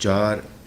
4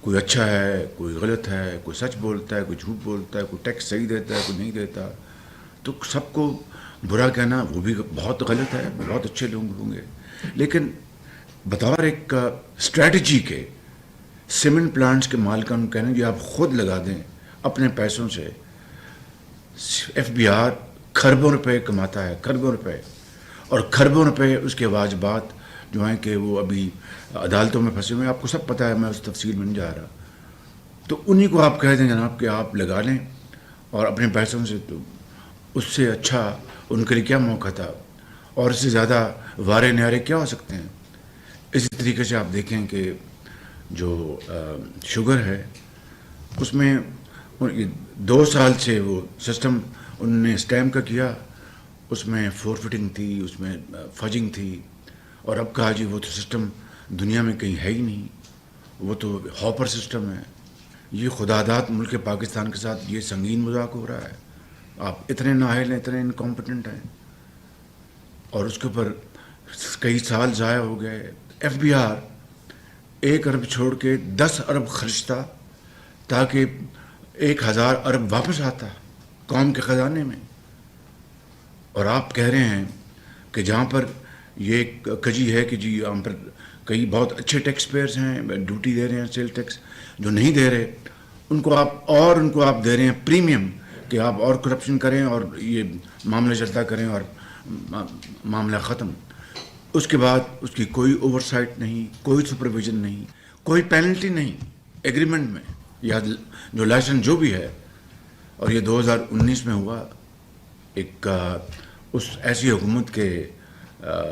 کوئی اچھا ہے، کوئی غلط ہے، کوئی سچ بولتا ہے، کوئی جھوٹ بولتا ہے، کوئی ٹیکس صحیح دیتا ہے، کوئی نہیں دیتا. تو سب کو برا کہنا وہ بھی بہت غلط ہے. بہت اچھے لوگ ہوں گے، لیکن بطور ایک اسٹریٹجی کے سیمنٹ پلانٹس کے مالکان کہنا کہ آپ خود لگا دیں اپنے پیسوں سے. ایف بی آر کھربوں روپے کماتا ہے، کھربوں روپے، اور کھربوں روپے اس کے واجبات جو ہیں کہ وہ ابھی عدالتوں میں پھنسے ہوئے ہیں. آپ کو سب پتہ ہے، میں اس تفصیل میں نہیں جا رہا. تو انہی کو آپ کہہ دیں جناب کہ آپ لگا لیں اور اپنے پیسوں سے. تو اس سے اچھا ان کے لیے کیا موقع تھا، اور اس سے زیادہ وارے نیارے کیا ہو سکتے ہیں. اسی طریقے سے آپ دیکھیں کہ جو شوگر ہے اس میں 2 سال سے وہ سسٹم انہوں نے اسٹیمپ کا کیا، اس میں فورفٹنگ تھی، اس میں فجنگ تھی، اور اب کہا جی وہ تو سسٹم دنیا میں کہیں ہے ہی نہیں، وہ تو ہاپر سسٹم ہے. یہ خداداد ملک پاکستان کے ساتھ یہ سنگین مذاق ہو رہا ہے. آپ اتنے نااہل ہیں، اتنے انکمپٹنٹ ہیں، اور اس کے اوپر کئی سال ضائع ہو گئے. ایف بی آر 1 ارب چھوڑ کے 10 ارب خرچتا تاکہ 1000 ارب واپس آتا قوم کے خزانے میں. اور آپ کہہ رہے ہیں کہ جہاں پر یہ کجی ہے کہ جی یہاں پر کئی بہت اچھے ٹیکس پیئرز ہیں، ڈیوٹی دے رہے ہیں، سیل ٹیکس جو نہیں دے رہے ان کو آپ دے رہے ہیں پریمیم کہ آپ اور کرپشن کریں اور یہ معاملہ چلتا کریں اور معاملہ ختم. اس کے بعد اس کی کوئی اوور سائٹ نہیں، کوئی سپرویژن نہیں، کوئی پینلٹی نہیں ایگریمنٹ میں یا جو لائسنس جو بھی ہے. اور یہ 2019 میں ہوا ایک اس ایسی حکومت کے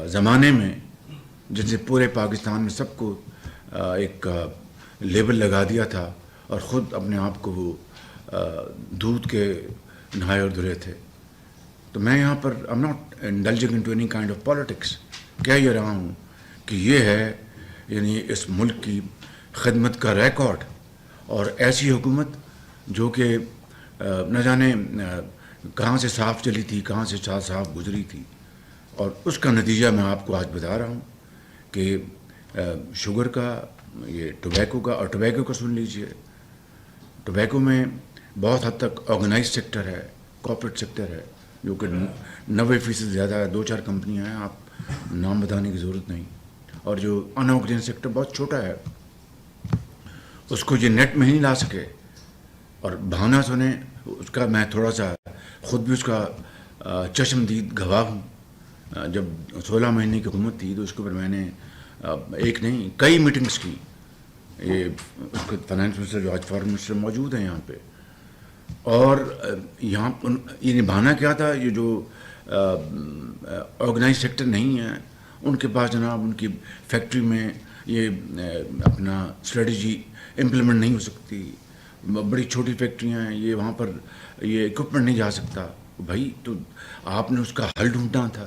زمانے میں جن سے پورے پاکستان میں سب کو ایک لیبل لگا دیا تھا اور خود اپنے آپ کو وہ دودھ کے نہائے اور دھلے تھے. تو میں یہاں پر I'm not indulging into any kind of politics. کہہ یہ رہا ہوں کہ یہ ہے یعنی اس ملک کی خدمت کا ریکارڈ، اور ایسی حکومت جو کہ نہ جانے کہاں سے صاف چلی تھی، کہاں سے صاف گزری تھی. اور اس کا نتیجہ میں آپ کو آج بتا رہا ہوں کہ شوگر کا، یہ ٹوبیکو کا، اور ٹوبیکو کا سن لیجئے. ٹوبیکو میں بہت حد تک آرگنائز سیکٹر ہے، کارپوریٹ سیکٹر ہے، جو کہ 90% زیادہ ہے. 2-4 کمپنیاں ہیں، آپ نام بتانے کی ضرورت نہیں. اور جو ان آرگنائز سیکٹر بہت چھوٹا ہے، اس کو یہ نیٹ میں ہی نہیں لا سکے. اور بہانہ سنیں اس کا، میں تھوڑا سا خود بھی اس کا چشمدید گواہ ہوں. جب 16 مہینے کی حکومت تھی تو اس کے اوپر میں نے ایک نہیں کئی میٹنگز کی. یہ اس کے فائنانس منسٹر جو آج فارن منسٹر موجود ہیں یہاں پہ، اور یہاں یہ نبھانا کیا تھا. یہ جو آرگنائز سیکٹر نہیں ہے ان کے پاس جناب ان کی فیکٹری میں یہ اپنا اسٹریٹجی امپلیمنٹ نہیں ہو سکتی. بڑی چھوٹی فیکٹریاں ہیں، یہ وہاں پر یہ اکوپمنٹ نہیں جا سکتا. بھائی تو آپ نے اس کا حل ڈھونڈنا تھا.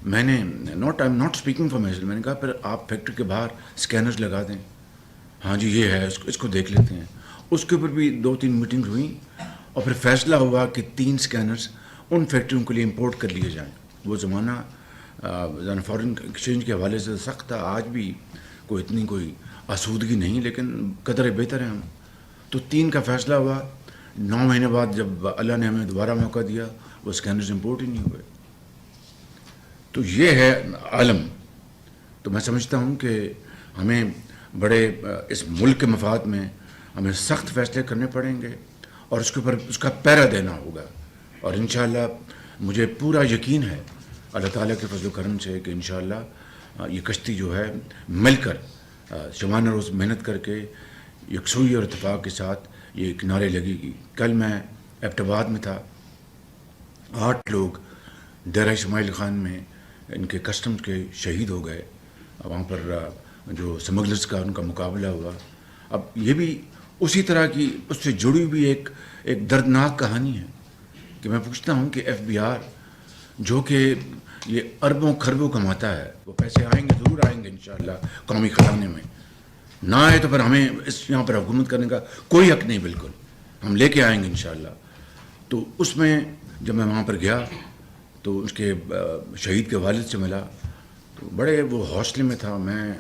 میں نے I am not speaking for my self, میں نے کہا پھر آپ فیکٹری کے باہر اسکینرز لگا دیں. ہاں جی یہ ہے، اس کو دیکھ لیتے ہیں. اس کے اوپر بھی 2-3 میٹنگ ہوئیں اور پھر فیصلہ ہوا کہ 3 اسکینرز ان فیکٹریوں کے لیے امپورٹ کر لیے جائیں. وہ زمانہ فارن ایکسچینج کے حوالے سے سخت تھا، آج بھی کوئی آسودگی نہیں، لیکن قدر بہتر ہے ہم. تو 3 کا فیصلہ ہوا. 9 مہینے بعد جب اللہ نے ہمیں دوبارہ موقع دیا وہ اسکینرز امپورٹ ہی نہیں ہوئے. تو یہ ہے عالم. تو میں سمجھتا ہوں کہ ہمیں بڑے اس ملک کے مفاد میں ہمیں سخت فیصلے کرنے پڑیں گے اور اس کے اوپر اس کا پیرا دینا ہوگا. اور انشاءاللہ مجھے پورا یقین ہے اللہ تعالیٰ کے فضل و کرم سے کہ انشاءاللہ یہ کشتی جو ہے مل کر شبانہ روز محنت کر کے یکسوئی اور اتفاق کے ساتھ یہ کنارے لگے گی. کل میں ایبٹ آباد میں تھا، 8 لوگ ڈیرہ اسماعیل خان میں ان کے کسٹمز کے شہید ہو گئے. وہاں پر جو سمگلرز کا ان کا مقابلہ ہوا. اب یہ بھی اسی طرح کی اس سے جڑی ہوئی ایک دردناک کہانی ہے کہ میں پوچھتا ہوں کہ ایف بی آر جو کہ یہ اربوں خربوں کماتا ہے، وہ پیسے آئیں گے، ضرور آئیں گے انشاءاللہ قومی خزانے میں. نہ آئے تو پھر ہمیں یہاں پر حکومت کرنے کا کوئی حق نہیں، بالکل ہم لے کے آئیں گے انشاءاللہ. تو اس میں جب میں وہاں پر گیا تو اس کے شہید کے والد سے ملا تو بڑے وہ حوصلے میں تھا. میں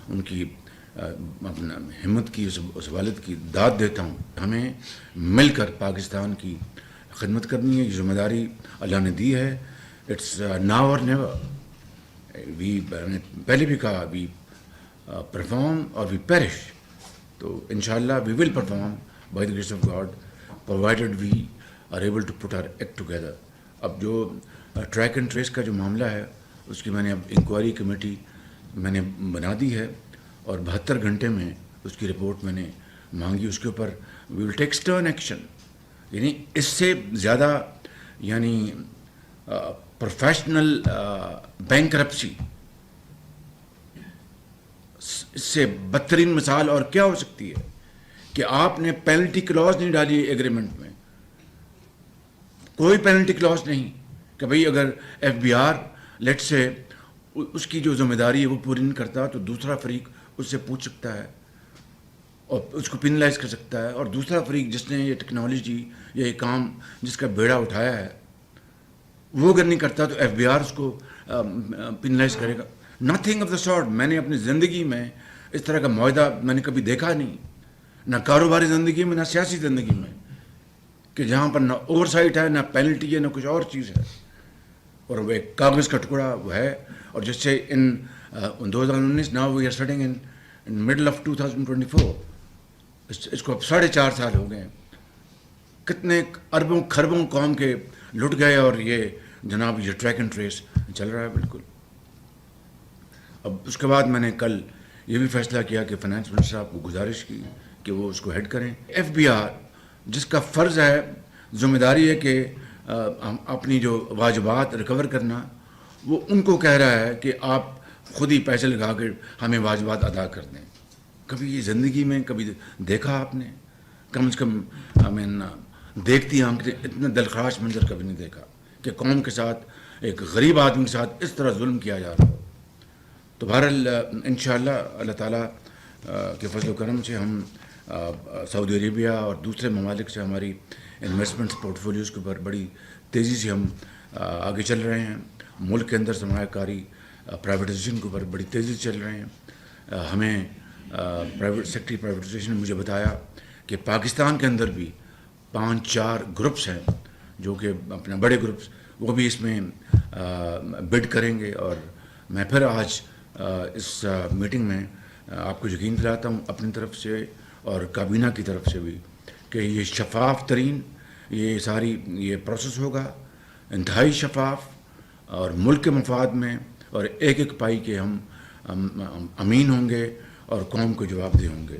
ان کی اپنا ہمت کی اس والد کی داد دیتا ہوں. ہمیں مل کر پاکستان کی خدمت کرنی ہے. یہ ذمہ داری اللہ نے دی ہے. اٹس ناؤ اور نیور. میں نے پہلے بھی کہا وی پرفارم اور وی پیرش. تو انشاءاللہ we will perform by the grace of God provided we are able to put our act together. اب جو ٹریک اینڈ ٹریس کا جو معاملہ ہے اس کی میں نے اب انکوائری کمیٹی میں نے بنا دی ہے اور 72 گھنٹے میں اس کی رپورٹ میں نے مانگی. اس کے اوپر وی ول ٹیک سٹرن ایکشن. یعنی اس سے زیادہ یعنی پروفیشنل بینکرپسی، اس سے بدترین مثال اور کیا ہو سکتی ہے کہ آپ نے پینلٹی کلاز نہیں ڈالی ایگریمنٹ میں. کوئی پینلٹی کلاز نہیں کہ بھئی اگر ایف بی آر لیٹ سے اس کی جو ذمہ داری ہے وہ پوری نہیں کرتا تو دوسرا فریق اس سے پوچھ سکتا ہے اور اس کو پینلائز کر سکتا ہے. اور دوسرا فریق جس نے یہ ٹیکنالوجی یا یہ کام جس کا بیڑا اٹھایا ہے وہ اگر نہیں کرتا تو ایف بی آر اس کو پینلائز کرے گا. Nothing of the sort. میں نے اپنی زندگی میں اس طرح کا معاہدہ میں نے کبھی دیکھا نہیں، نہ کاروباری زندگی میں نہ سیاسی زندگی میں، کہ جہاں پر نہ اوور سائٹ ہے نہ پینلٹی ہے نہ کچھ اور چیز ہے. اور وہ ایک کاغذ کا ٹکڑا وہ ہے. اور جس سے in 2019 now we are sitting in middle of 2024. اس کو اب 4.5 سال ہو گئے. کتنے اربوں کھربوں قوم کے لٹ گئے اور یہ جناب یہ ٹریک اینڈ ٹریس چل رہا ہے بالکل. اب اس کے بعد میں نے کل یہ بھی فیصلہ کیا کہ فائنانس منسٹر صاحب کو گزارش کی کہ وہ اس کو ہیڈ کریں. ایف بی آر جس کا فرض ہے، ذمہ داری ہے کہ اپنی جو واجبات ریکور کرنا، وہ ان کو کہہ رہا ہے کہ آپ خود ہی پیسے لگا کے ہمیں واجبات ادا کر دیں. کبھی یہ زندگی میں کبھی دیکھا آپ نے؟ کم از کم دیکھتی آنکھیں اتنا دلخراش منظر کبھی نہیں دیکھا کہ قوم کے ساتھ ایک غریب آدمی کے ساتھ اس طرح ظلم کیا جا رہا ہو. تو بہرحال انشاءاللہ اللہ تعالیٰ کے فضل و کرم سے ہم سعودی عربیہ اور دوسرے ممالک سے ہماری انویسٹمنٹس پورٹ فولیوز کے اوپر بڑی تیزی سے ہم آگے چل رہے ہیں. ملک کے اندر سرمایہ کاری پرائیویٹائزیشن کے اوپر بڑی تیزی سے چل رہے ہیں. ہمیں پرائیویٹ سیکٹر پرائیویٹائزیشن نے مجھے بتایا کہ پاکستان کے اندر بھی 5-4 گروپس ہیں جو کہ اپنے بڑے گروپس وہ بھی اس میں بڈ کریں گے. اور میں پھر آج اس میٹنگ میں آپ کو یقین دلاتا ہوں اپنی طرف سے اور کابینہ کی طرف سے بھی کہ یہ شفاف ترین یہ ساری یہ پروسیس ہوگا، انتہائی شفاف اور ملک کے مفاد میں، اور ایک ایک پائی کے ہم امین ہوں گے اور قوم کو جواب دہ ہوں گے.